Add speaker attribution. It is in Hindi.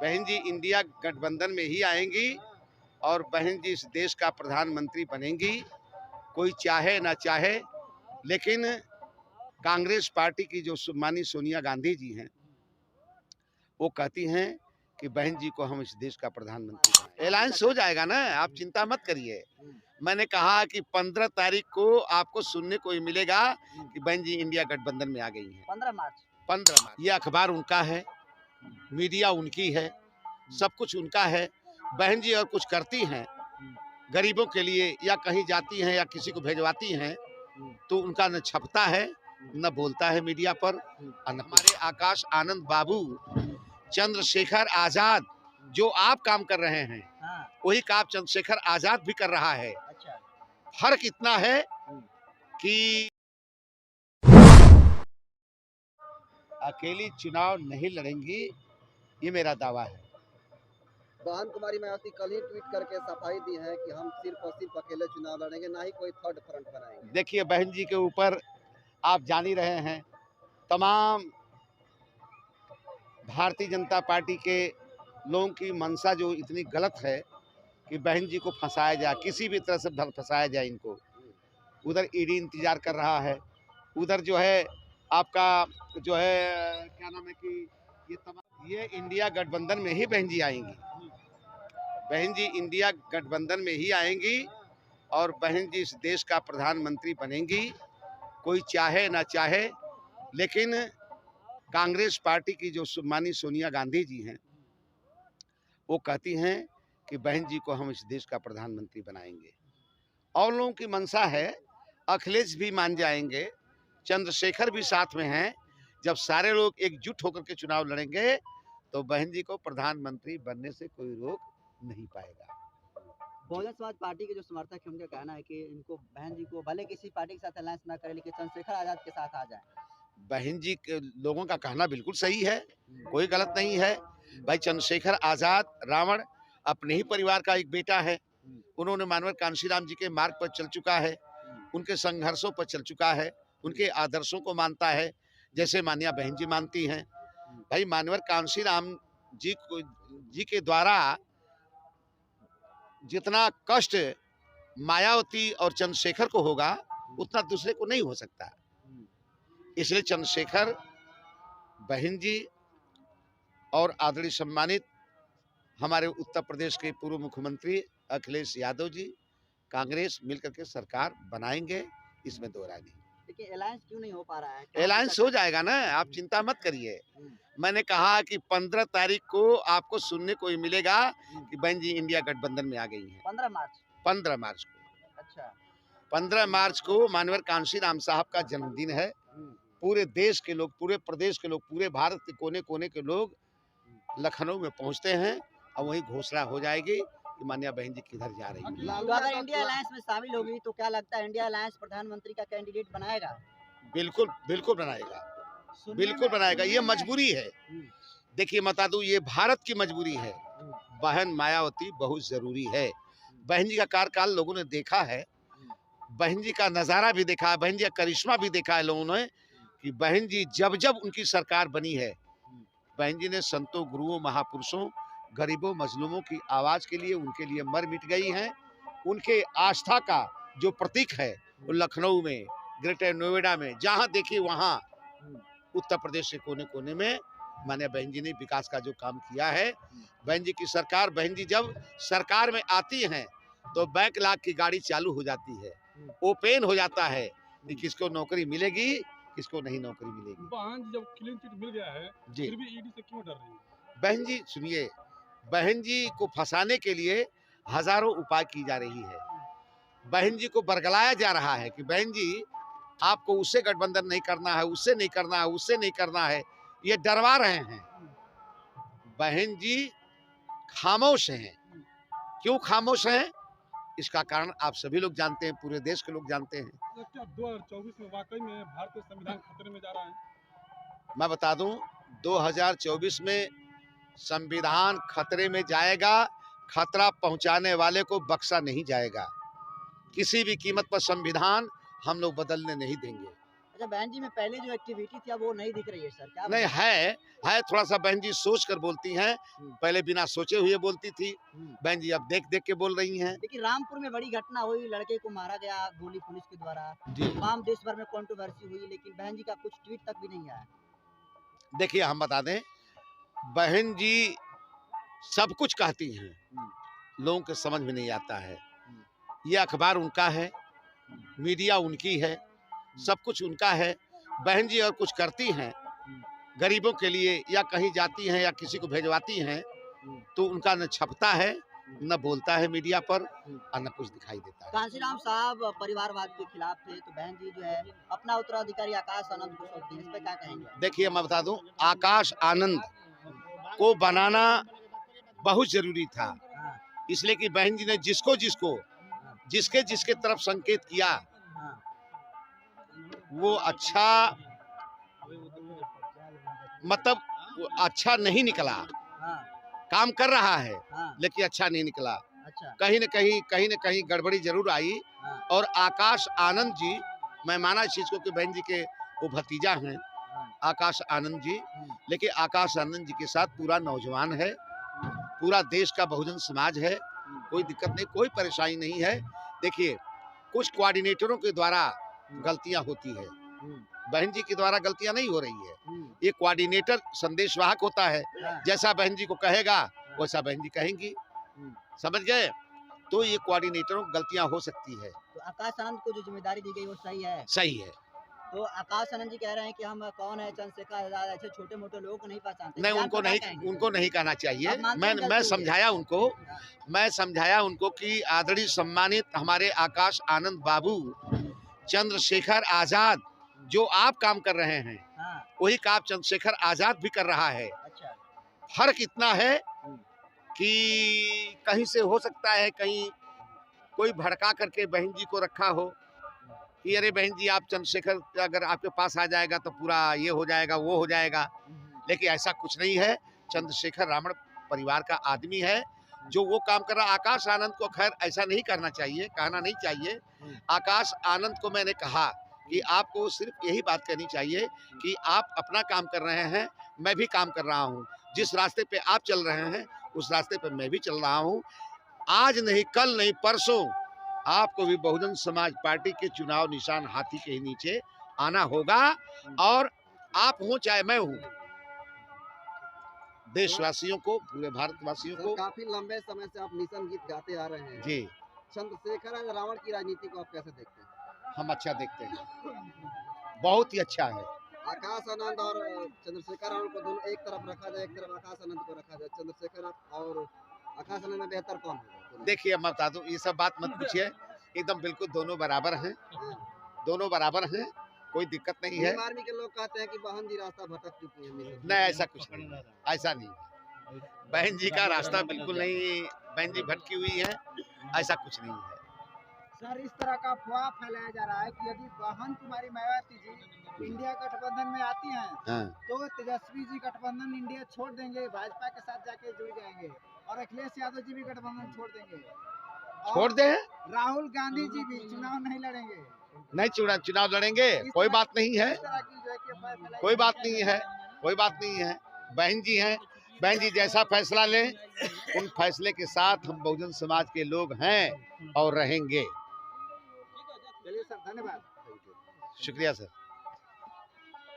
Speaker 1: बहन जी इंडिया गठबंधन में ही आएंगी और बहन जी इस देश का प्रधानमंत्री बनेंगी। कोई चाहे ना चाहे, लेकिन कांग्रेस पार्टी की जो माननीय सोनिया गांधी जी हैं, वो कहती हैं कि बहन जी को हम इस देश का प्रधानमंत्री बनाएं। अलायंस हो जाएगा ना, आप चिंता मत करिए। मैंने कहा कि 15 तारीख को आपको सुनने को ही मिलेगा कि बहन जी इंडिया गठबंधन में आ गई हैं। 15 मार्च। ये अखबार उनका है, मीडिया उनकी है, सब कुछ उनका है। बहन जी और कुछ करती हैं गरीबों के लिए, या कहीं जाती हैं या किसी को भेजवाती हैं, तो उनका न छपता है न बोलता है मीडिया पर। हमारे आकाश आनंद बाबू, चंद्रशेखर आजाद, जो आप काम कर रहे हैं वही काम चंद्रशेखर आजाद भी कर रहा है। फर्क इतना है कि अकेली चुनाव नहीं लड़ेंगी, ये मेरा दावा है।
Speaker 2: बहन कुमारी मायावती कल ही ट्वीट करके सफाई दी है कि हम सिर्फ और सिर्फ अकेले चुनाव लड़ेंगे, ना ही कोई थर्ड फ्रंट बनाएंगे।
Speaker 1: देखिए, बहन जी के ऊपर आप जान ही रहे हैं, तमाम भारतीय जनता पार्टी के लोगों की मंशा जो इतनी गलत है कि बहन जी को फंसाया जाए, किसी भी तरह से फंसाया जाए इनको। उधर ईडी इंतजार कर रहा है, उधर जो है आपका जो है क्या नाम है कि ये इंडिया गठबंधन में ही बहन जी आएंगी। बहन जी इंडिया गठबंधन में ही आएंगी और बहन जी इस देश का प्रधानमंत्री बनेंगी। कोई चाहे ना चाहे, लेकिन कांग्रेस पार्टी की जो माननीय सोनिया गांधी जी हैं, वो कहती हैं कि बहन जी को हम इस देश का प्रधानमंत्री बनाएंगे। और लोगों की मंशा है, अखिलेश भी मान जाएंगे, चंद्रशेखर भी साथ में हैं। जब सारे लोग एकजुट होकर के चुनाव लड़ेंगे तो बहन जी को प्रधानमंत्री बनने से कोई रोक नहीं पाएगा।
Speaker 2: बहुजन समाज पार्टी के जो समर्थक हैं उनका कहना है कि इनको बहन जी को भले किसी पार्टी के साथ अलायंस ना करें, लेकिन चंद्रशेखर आजाद के साथ आ जाए।
Speaker 1: बहन जी के लोगों का कहना बिल्कुल सही है, कोई गलत नहीं है। भाई चंद्रशेखर आजाद रावण अपने ही परिवार का एक बेटा है। उन्होंने मानव कांशीराम जी के मार्ग पर चल चुका है, उनके संघर्षों पर चल चुका है, उनके आदर्शों को मानता है, जैसे मान्या बहन जी मानती हैं। भाई मानवर कांशीराम जी के द्वारा जितना कष्ट मायावती और चंद्रशेखर को होगा, उतना दूसरे को नहीं हो सकता। इसलिए चंद्रशेखर, बहन जी और आदरणीय सम्मानित हमारे उत्तर प्रदेश के पूर्व मुख्यमंत्री अखिलेश यादव जी, कांग्रेस मिलकर के सरकार बनाएंगे, इसमें दो राय नहीं।
Speaker 2: लेकिन अलायंस क्यों नहीं हो पा रहा है?
Speaker 1: अलायंस हो जाएगा ना, आप चिंता मत करिए। मैंने कहा कि 15 तारीख को आपको सुनने को ही मिलेगा कि बहन जी इंडिया गठबंधन में आ गई हैं।
Speaker 2: 15 मार्च।
Speaker 1: 15 मार्च को।
Speaker 2: अच्छा।
Speaker 1: 15 मार्च को मानवर कांशीराम साहब का जन्मदिन है। पूरे देश के लोग, पूरे प्रदेश के लोग, पूरे भारत के कोने कोने के लोग लखनऊ में पहुंचते हैं और वही घोषणा हो जाएगी कि मान्या बहन जी किधर जा रही है।
Speaker 2: अगर इंडिया अलायंस में शामिल होगी तो क्या लगता है इंडिया अलायंस प्रधानमंत्री का कैंडिडेट बनाएगा?
Speaker 1: बिल्कुल बिल्कुल बनाएगा, बिल्कुल बनाएगा। ये मजबूरी है। देखिए, बता दूं, ये भारत की मजबूरी है। बहन मायावती बहुत जरूरी है। बहन जी का कार्यकाल लोगों ने देखा है, बहन जी का नजारा भी देखा है, बहन जी का करिश्मा भी देखा है लोगों ने कि बहन जी जब जब उनकी सरकार बनी है, बहन जी ने संतों, गुरुओं, महापुरुषों, गरीबों, मजलूमों की आवाज के लिए, उनके लिए मर मिट गई हैं। उनके आस्था का जो प्रतीक है वो लखनऊ में, ग्रेटर नोएडा में, जहां देखिए वहां उत्तर प्रदेश के कोने कोने में माने बहन जी ने विकास का जो काम किया है। बहन जी की सरकार, बहन जी जब सरकार में आती हैं तो बैकलॉग की गाड़ी चालू हो जाती है, ओपन हो जाता है कि किसको नौकरी मिलेगी, किसको नहीं नौकरी मिलेगी।
Speaker 3: बहन जब क्लीन चिट मिल गया है, फिर भी ईडी से क्यों डर रही है?
Speaker 1: बहन जी सुनिए, बहन जी को फंसाने के लिए हजारों उपाय की जा रही है। बहन जी को बरगलाया जा रहा है कि बहन जी आपको उससे गठबंधन नहीं करना है, उससे नहीं करना है, उससे नहीं करना है, ये डरवा रहे हैं। बहन जी खामोश हैं। क्यों खामोश हैं, इसका कारण आप सभी लोग जानते हैं, पूरे देश के लोग जानते हैं।
Speaker 3: क्या 2024 में वाकई में भारतीय संविधान खतरे में जा रहा है?
Speaker 1: मैं बता दूं, 2024 में संविधान खतरे में जाएगा। खतरा पहुंचाने वाले को बख्शा नहीं जाएगा। किसी भी कीमत पर संविधान हम लोग बदलने नहीं देंगे।
Speaker 2: अच्छा बहन जी में पहले जो एक्टिविटी थी अब वो नहीं दिख रही है सर, क्या
Speaker 1: नहीं
Speaker 2: वजह
Speaker 1: है थोड़ा सा बहन जी सोच कर बोलती हैं, पहले बिना सोचे हुए बोलती थी,
Speaker 2: हम्म।
Speaker 1: बहन जी अब देख देख के बोल रही हैं।
Speaker 2: देखिए रामपुर में बड़ी घटना हुई, लड़के को मारा गया गोली पुलिस के द्वारा,
Speaker 1: जी
Speaker 2: तमाम देश भर में कंट्रोवर्सी हुई, लेकिन बहन जी का कुछ ट्वीट तक भी नहीं आया।
Speaker 1: देखिए हम बता दें, बहन जी सब कुछ कहती हैं, लोगों के समझ में नहीं आता है। ये अखबार उनका है, मीडिया उनकी है, सब कुछ उनका है। बहन जी और कुछ करती हैं गरीबों के लिए, या कहीं जाती हैं या किसी को भेजवाती हैं, तो उनका न छपता है न बोलता है मीडिया पर और न कुछ दिखाई देता है।
Speaker 2: कांशीराम साहब परिवारवाद के खिलाफ थे, तो बहन जी जो है अपना उत्तराधिकारी आकाश आनंद को सौंप दी, इस पे क्या कहेंगे?
Speaker 1: देखिए मैं बता दूं, आकाश आनंद को बनाना बहुत जरूरी था,
Speaker 2: हाँ,
Speaker 1: इसलिए कि बहन जी ने जिसको जिसको जिसके जिसके तरफ संकेत किया
Speaker 2: हाँ,
Speaker 1: वो अच्छा, मतलब वो अच्छा नहीं निकला।
Speaker 2: हाँ,
Speaker 1: काम कर रहा है
Speaker 2: हाँ,
Speaker 1: लेकिन अच्छा नहीं निकला,
Speaker 2: अच्छा,
Speaker 1: कहीं न कहीं गड़बड़ी जरूर आई।
Speaker 2: हाँ,
Speaker 1: और आकाश आनंद जी, मैं माना इस चीज को कि बहन जी के वो भतीजा हैं
Speaker 2: हाँ,
Speaker 1: आकाश आनंद जी, लेकिन आकाश आनंद जी के साथ पूरा नौजवान है, पूरा देश का बहुजन समाज है, कोई दिक्कत नहीं, कोई परेशानी नहीं है। देखिए कुछ कोऑर्डिनेटरों के द्वारा गलतियां होती है, बहन जी के द्वारा गलतियां नहीं हो रही है। ये कोऑर्डिनेटर संदेशवाहक होता है,
Speaker 2: हाँ,
Speaker 1: जैसा बहन जी को कहेगा वैसा बहन जी कहेंगी, समझ गए? तो ये कोऑर्डिनेटरों की गलतियां हो सकती है।
Speaker 2: तो आकाश आनंद को जो जिम्मेदारी दी गई वो सही है?
Speaker 1: सही है।
Speaker 2: तो आकाश आनंद जी कह रहे हैं कि हम कौन है, चंद्रशेखर आजाद ऐसे छोटे मोटे लोगों को नहीं पहचानते।
Speaker 1: नहीं,
Speaker 2: क्या
Speaker 1: उनको
Speaker 2: पता
Speaker 1: नहीं,
Speaker 2: कहेंगे?
Speaker 1: उनको नहीं कहना चाहिए।
Speaker 2: आप मानते हैं
Speaker 1: मैं
Speaker 2: गलती हुई है?
Speaker 1: समझाया उनको, मैं समझाया उनको कि आदरणीय सम्मानित हमारे आकाश आनंद बाबू चंद्रशेखर आजाद जो आप काम कर रहे हैं
Speaker 2: हाँ,
Speaker 1: वही काम चंद्रशेखर आजाद भी कर रहा है।
Speaker 2: अच्छा,
Speaker 1: फर्क इतना है कि कहीं से हो सकता है कहीं कोई भड़का करके बहन जी को रखा हो कि अरे बहन जी आप चंद्रशेखर अगर आपके पास आ जाएगा तो पूरा ये हो जाएगा वो हो जाएगा, लेकिन ऐसा कुछ नहीं है। चंद्रशेखर रावण परिवार का आदमी है, जो वो काम कर रहा है। आकाश आनंद को खैर ऐसा नहीं करना चाहिए, कहना नहीं चाहिए। आकाश आनंद को मैंने कहा कि आपको सिर्फ यही बात कहनी चाहिए कि आप अपना काम कर रहे हैं, मैं भी काम कर रहा हूँ, जिस रास्ते पे आप चल रहे हैं उस रास्ते पे मैं भी चल रहा हूँ। आज नहीं कल नहीं परसों आपको भी बहुजन समाज पार्टी के चुनाव निशान हाथी के नीचे आना होगा, और आप हो चाहे मैं हूँ, देशवासियों को, पूरे भारतवासियों को।
Speaker 2: काफी लंबे समय से आप मिशन गीत गाते आ रहे हैं
Speaker 1: जी,
Speaker 2: चंद्रशेखर रावण की राजनीति को आप कैसे देखते हैं?
Speaker 1: हम अच्छा देखते हैं, बहुत ही अच्छा है।
Speaker 2: आकाश आनंद और चंद्रशेखर रावण को दोनों एक तरफ रखा जाए, एक तरफ आकाश आनंद को रखा जाए, चंद्रशेखर और आकाश आनंद में बेहतर कौन होगा?
Speaker 1: देखिए मैं बता दूं, ये सब बात मत पूछिए, एकदम बिल्कुल दोनों बराबर हैं, दोनों बराबर हैं, कोई दिक्कत नहीं है।
Speaker 2: आर्मी के लोग कहते हैं कि बहन जी रास्ता भटक चुकी है।
Speaker 1: नहीं, ऐसा कुछ नहीं, ऐसा नहीं, बहन जी का रास्ता बिल्कुल नहीं, बहन जी भटकी हुई है, ऐसा कुछ नहीं है।
Speaker 4: सर इस तरह का अफवाह फैलाया जा रहा है कि यदि बहन कुमारी मायावती जी इंडिया गठबंधन में आती हैं
Speaker 1: हाँ।
Speaker 4: तो तेजस्वी जी गठबंधन इंडिया छोड़ देंगे, भाजपा के साथ जाके जुड़ जाएंगे, और अखिलेश यादव जी भी गठबंधन छोड़ देंगे,
Speaker 1: छोड़ दे,
Speaker 4: राहुल गांधी जी भी चुनाव नहीं लड़ेंगे।
Speaker 1: नहीं चुनाव लड़ेंगे, कोई बात नहीं है,
Speaker 4: इस तरह की जो है कि अफवाह फैलाई
Speaker 1: कोई
Speaker 4: जा
Speaker 1: बात
Speaker 4: रही
Speaker 1: नहीं है, कोई बात नहीं है। बहन जी हैं, बहन जी जैसा फैसला लें, उन फैसले के साथ हम बहुजन समाज के लोग हैं और रहेंगे।
Speaker 4: चलिए सर, धन्यवाद।
Speaker 1: शुक्रिया सर।